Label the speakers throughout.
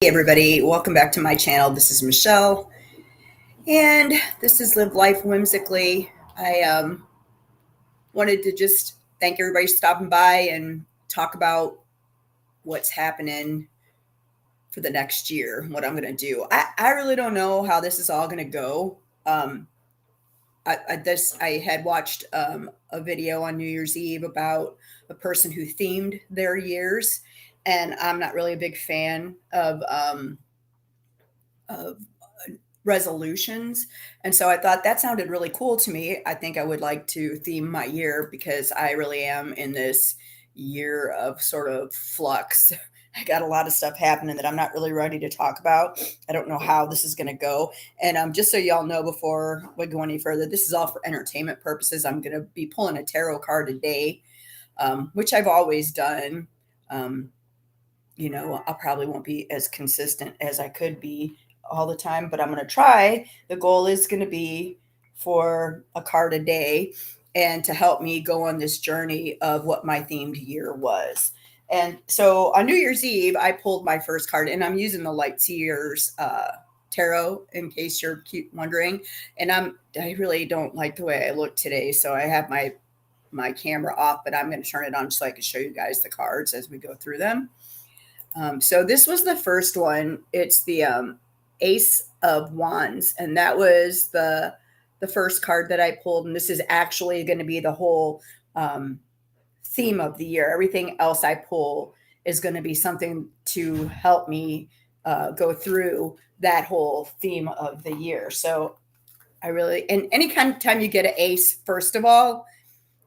Speaker 1: everybody, welcome back to my channel. This is Michelle, and this is Live Life Whimsically. I wanted to just thank everybody for stopping by and talk about what's happening for the next year, what I'm going to do. I really don't know how this is all going to go. I had watched a video on New Year's Eve about a person who themed their years, and I'm not really a big fan of resolutions. And so I thought that sounded really cool to me. I think I would like to theme my year because I really am in this year of sort of flux. I got a lot of stuff happening that I'm not really ready to talk about. I don't know how this is going to go. And just so y'all know, before we go any further, this is all for entertainment purposes. I'm going to be pulling a tarot card today, which I've always done. I probably won't be as consistent as I could be all the time, but I'm going to try. The goal is going to be for a card a day and to help me go on this journey of what my themed year was. And so on New Year's Eve, I pulled my first card, and I'm using the Lightseers tarot in case you're wondering. And I really don't like the way I look today, so I have my camera off, but I'm going to turn it on so I can show you guys the cards as we go through them. So this was the first one. It's the Ace of Wands, and that was the first card that I pulled. And this is actually going to be the whole theme of the year. Everything else I pull is going to be something to help me go through that whole theme of the year. So and any kind of time you get an ace, first of all,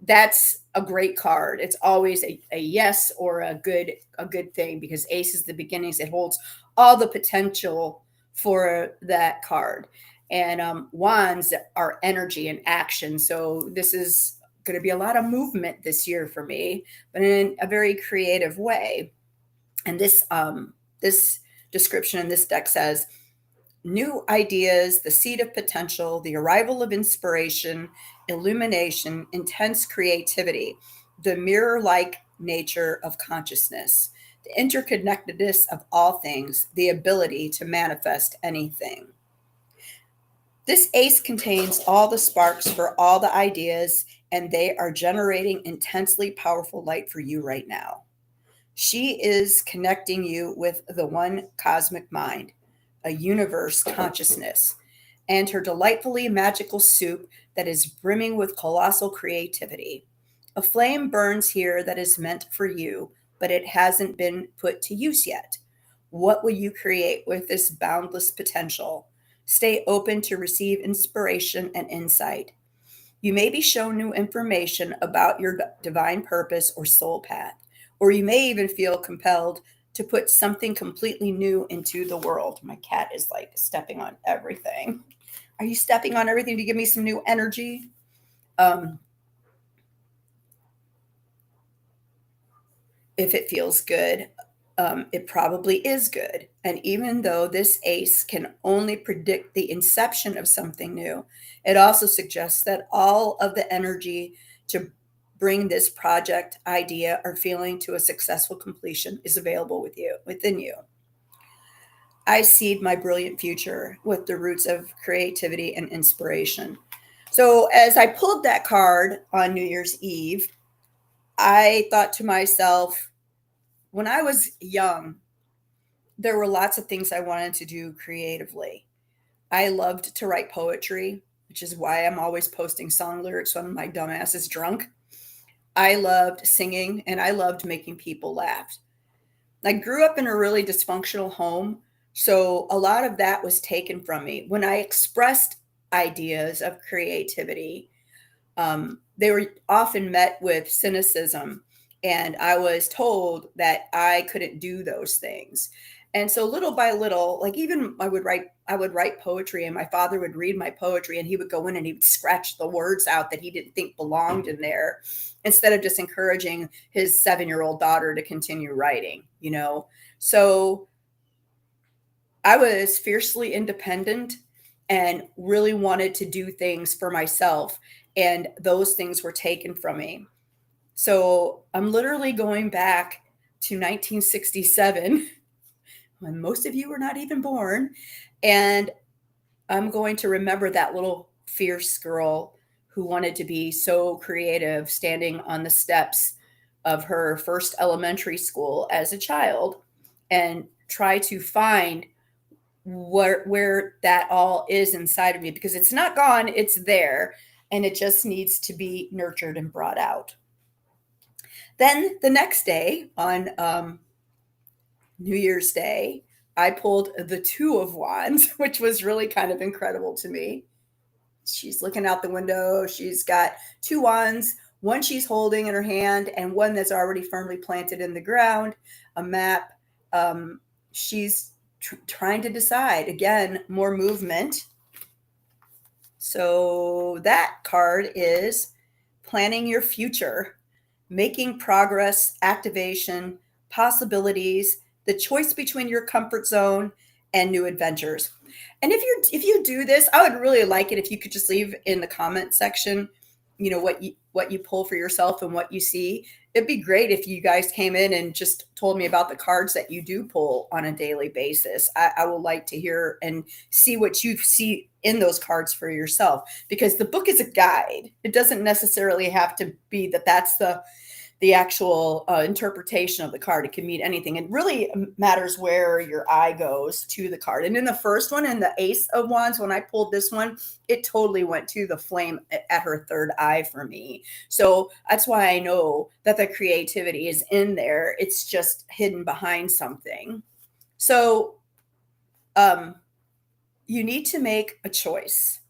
Speaker 1: that's a great card. It's always a yes or a good thing, because ace is the beginnings. It holds all the potential for that card. And wands are energy and action. So this is going to be a lot of movement this year for me, but in a very creative way. And this description in this deck says, new ideas, the seed of potential, the arrival of inspiration, illumination, intense creativity, the mirror-like nature of consciousness, the interconnectedness of all things, the ability to manifest anything. This ace contains all the sparks for all the ideas, and they are generating intensely powerful light for you right now. She is connecting you with the one cosmic mind, a universe consciousness, and her delightfully magical soup that is brimming with colossal creativity. A flame burns here that is meant for you, but it hasn't been put to use yet. What will you create with this boundless potential? Stay open to receive inspiration and insight. You may be shown new information about your divine purpose or soul path, or you may even feel compelled to put something completely new into the world. My cat is like stepping on everything. Are you stepping on everything to give me some new energy? If it feels good, it probably is good. And even though this ace can only predict the inception of something new, it also suggests that all of the energy to bring this project, idea, or feeling to a successful completion is available within you. I seed my brilliant future with the roots of creativity and inspiration. So as I pulled that card on New Year's Eve, I thought to myself, when I was young, there were lots of things I wanted to do creatively. I loved to write poetry, which is why I'm always posting song lyrics when my dumbass is drunk. I loved singing, and I loved making people laugh. I grew up in a really dysfunctional home, so a lot of that was taken from me. When I expressed ideas of creativity, they were often met with cynicism, and I was told that I couldn't do those things. And so little by little, like even I would write poetry, and my father would read my poetry, and he would go in and he would scratch the words out that he didn't think belonged in there, instead of just encouraging his 7-year-old daughter to continue writing. So I was fiercely independent and really wanted to do things for myself, and those things were taken from me. So I'm literally going back to 1967 when most of you were not even born. And I'm going to remember that little fierce girl who wanted to be so creative standing on the steps of her first elementary school as a child and try to find where that all is inside of me, because it's not gone, it's there, and it just needs to be nurtured and brought out. Then the next day on New Year's Day, I pulled the Two of Wands, which was really kind of incredible to me. She's looking out the window. She's got two wands, one she's holding in her hand, and one that's already firmly planted in the ground, a map. She's trying to decide. Again, more movement. So that card is planning your future, making progress, activation, possibilities, the choice between your comfort zone and new adventures. And if you do this, I would really like it if you could just leave in the comment section, what you pull for yourself and what you see. It'd be great if you guys came in and just told me about the cards that you do pull on a daily basis. I would like to hear and see what you see in those cards for yourself, because the book is a guide. It doesn't necessarily have to be that that's the actual interpretation of the card. It can mean anything. It really matters where your eye goes to the card. And in the first one, in the Ace of Wands, when I pulled this one, it totally went to the flame at her third eye for me. So that's why I know that the creativity is in there. It's just hidden behind something. So you need to make a choice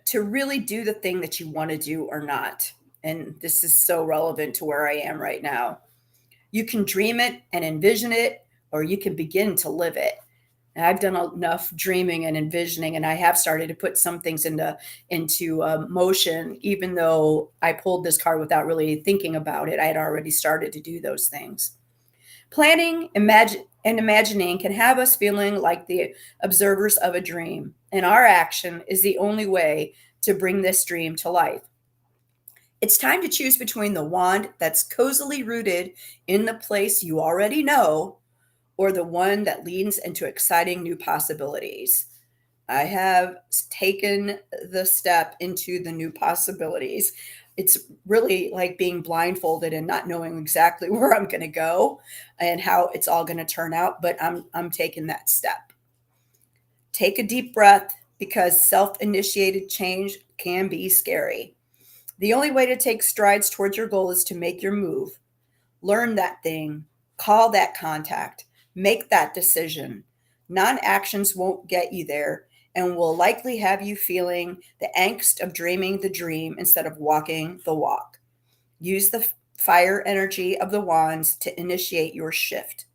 Speaker 1: to really do the thing that you want to do or not. And this is so relevant to where I am right now. You can dream it and envision it, or you can begin to live it. And I've done enough dreaming and envisioning, and I have started to put some things into motion, even though I pulled this card without really thinking about it. I had already started to do those things. Planning, imagining can have us feeling like the observers of a dream, and our action is the only way to bring this dream to life. It's time to choose between the wand that's cozily rooted in the place you already know, or the one that leads into exciting new possibilities. I have taken the step into the new possibilities. It's really like being blindfolded and not knowing exactly where I'm going to go and how it's all going to turn out, but I'm taking that step. Take a deep breath, because self-initiated change can be scary. The only way to take strides towards your goal is to make your move. Learn that thing, call that contact, make that decision. Non-actions won't get you there and will likely have you feeling the angst of dreaming the dream instead of walking the walk. Use the fire energy of the wands to initiate your shift.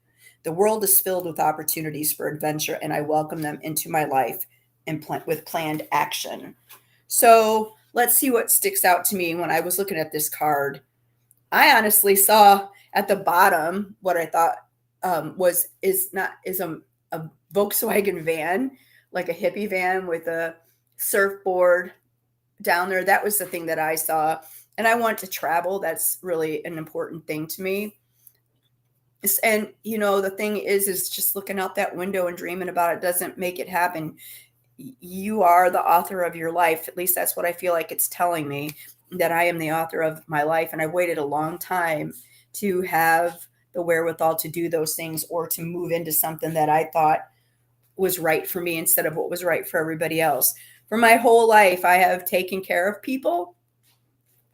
Speaker 1: The world is filled with opportunities for adventure, and I welcome them into my life with planned action. So let's see what sticks out to me when I was looking at this card. I honestly saw at the bottom what I thought is a Volkswagen van, like a hippie van with a surfboard down there. That was the thing that I saw. And I want to travel. That's really an important thing to me. And the thing is just looking out that window and dreaming about it doesn't make it happen. You are the author of your life. At least that's what I feel like it's telling me, that I am the author of my life. And I waited a long time to have the wherewithal to do those things, or to move into something that I thought was right for me instead of what was right for everybody else. For my whole life, I have taken care of people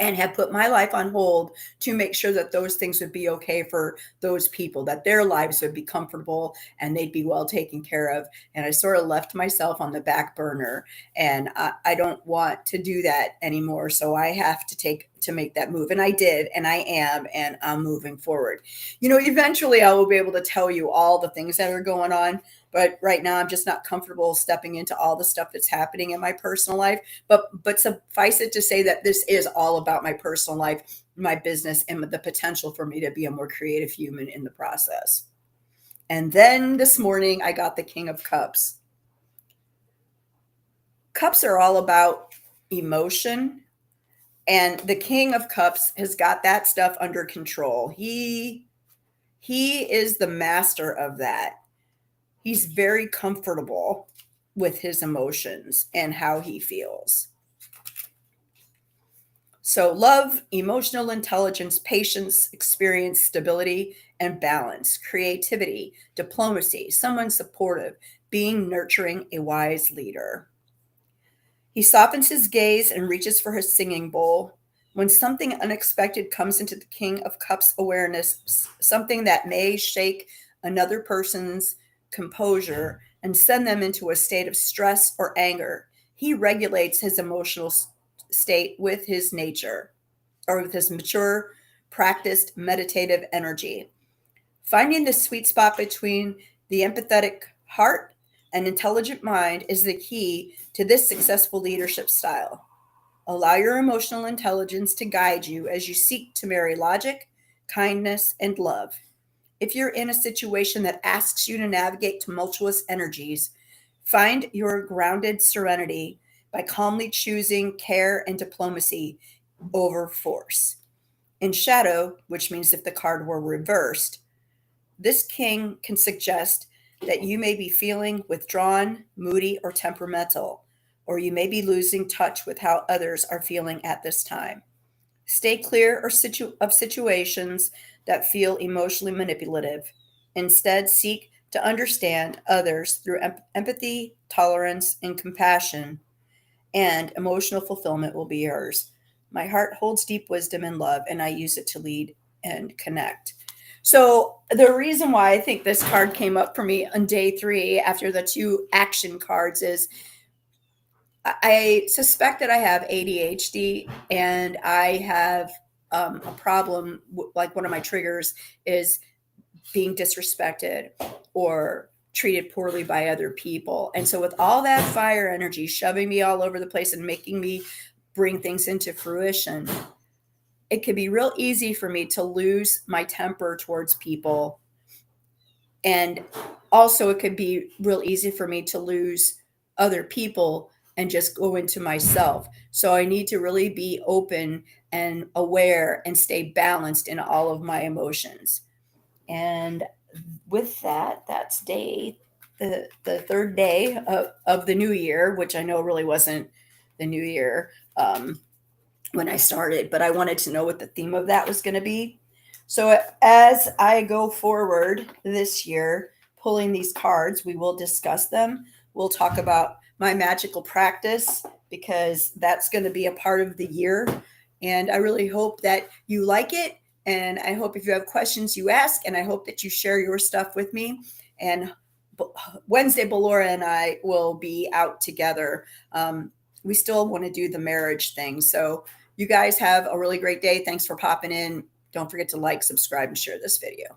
Speaker 1: and have put my life on hold to make sure that those things would be okay for those people, that their lives would be comfortable and they'd be well taken care of. And I sort of left myself on the back burner, and I don't want to do that anymore. So I have to make that move. And I did, and I am, and I'm moving forward. Eventually I will be able to tell you all the things that are going on. But right now, I'm just not comfortable stepping into all the stuff that's happening in my personal life. But suffice it to say that this is all about my personal life, my business, and the potential for me to be a more creative human in the process. And then this morning, I got the King of Cups. Cups are all about emotion. And the King of Cups has got that stuff under control. He is the master of that. He's very comfortable with his emotions and how he feels. So, love, emotional intelligence, patience, experience, stability, and balance, creativity, diplomacy, someone supportive, being nurturing, a wise leader. He softens his gaze and reaches for his singing bowl. When something unexpected comes into the King of Cups awareness, something that may shake another person's composure and send them into a state of stress or anger, he regulates his emotional state with his nature or with his mature, practiced, meditative energy. Finding the sweet spot between the empathetic heart and intelligent mind is the key to this successful leadership style. Allow your emotional intelligence to guide you as you seek to marry logic, kindness, and love. If you're in a situation that asks you to navigate tumultuous energies, find your grounded serenity by calmly choosing care and diplomacy over force. In shadow, which means if the card were reversed, this king can suggest that you may be feeling withdrawn, moody, or temperamental, or you may be losing touch with how others are feeling at this time. Stay clear of situations that feel emotionally manipulative. Instead, seek to understand others through empathy, tolerance, and compassion, and emotional fulfillment will be yours. My heart holds deep wisdom and love, and I use it to lead and connect. So, the reason why I think this card came up for me on day 3 after the 2 action cards is I suspect that I have ADHD and I have a problem. Like one of my triggers is being disrespected or treated poorly by other people. And so, with all that fire energy shoving me all over the place and making me bring things into fruition, it can be real easy for me to lose my temper towards people. And also, it could be real easy for me to lose other people and just go into myself. So, I need to really be open and aware and stay balanced in all of my emotions. And with that, that's the third day of the new year, which I know really wasn't the new year when I started, but I wanted to know what the theme of that was going to be. So as I go forward this year, pulling these cards, we will discuss them. We'll talk about my magical practice because that's going to be a part of the year. And I really hope that you like it. And I hope if you have questions, you ask. And I hope that you share your stuff with me. And Wednesday, Belora and I will be out together. We still want to do the marriage thing. So you guys have a really great day. Thanks for popping in. Don't forget to like, subscribe, and share this video.